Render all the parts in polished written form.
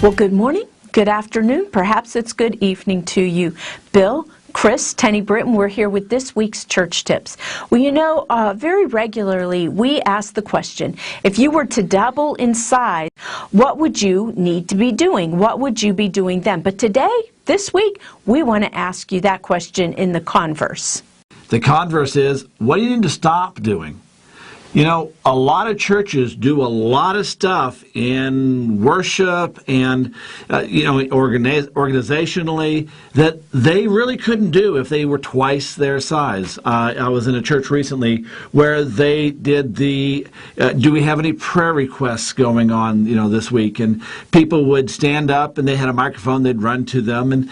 Well, good morning, good afternoon, perhaps it's good evening to you. Bill, Chris, Tenny Britton, we're here with this week's Church Tips. Well, you know, very regularly we ask the question, if you were to double in size, what would you need to be doing? What would you be doing then? But today, this week, we want to ask you that question in the converse. The converse is, what do you need to stop doing? You know, a lot of churches do a lot of stuff in worship and, organizationally that they really couldn't do if they were twice their size. I was in a church recently where they did the, do we have any prayer requests going on, this week? And people would stand up and they had a microphone, they'd run to them. And,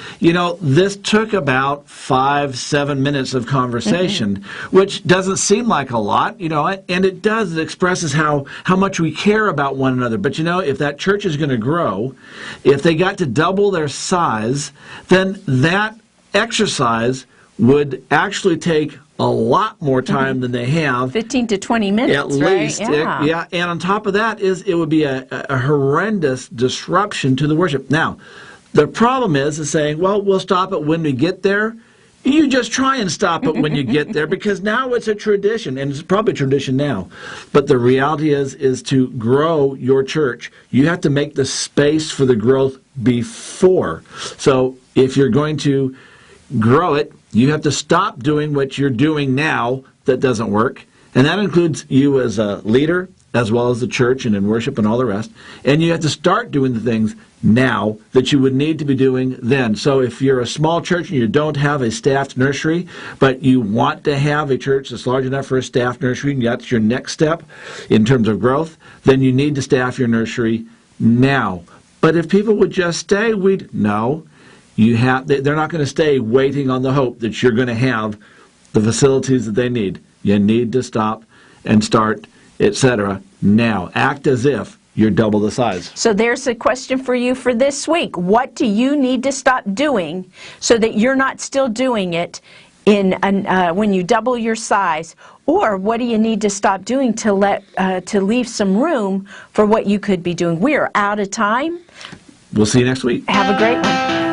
this took about 5-7 minutes of conversation, which doesn't seem like a lot, and it does. It expresses how much we care about one another. But if that church is going to grow, if they got to double their size, then that exercise would actually take a lot more time than they have. 15 to 20 minutes, at least. Right? Yeah. And on top of that it would be a horrendous disruption to the worship. Now, the problem is saying, well, we'll stop it when we get there. You just try and stop it when you get there, because now it's a tradition, and it's probably a tradition now. But the reality is to grow your church, you have to make the space for the growth before. So if you're going to grow it, you have to stop doing what you're doing now that doesn't work. And that includes you as a leader, as well as the church and in worship and all the rest. And you have to start doing the things now that you would need to be doing then. So if you're a small church and you don't have a staffed nursery, but you want to have a church that's large enough for a staffed nursery, and that's your next step in terms of growth, then you need to staff your nursery now. But if people would just stay, they're not going to stay waiting on the hope that you're going to have the facilities that they need. You need to stop and start, etc. now. Act as if you're double the size. So there's a question for you for this week. What do you need to stop doing so that you're not still doing it when you double your size? Or what do you need to stop doing to leave some room for what you could be doing? We are out of time. We'll see you next week. Have a great one.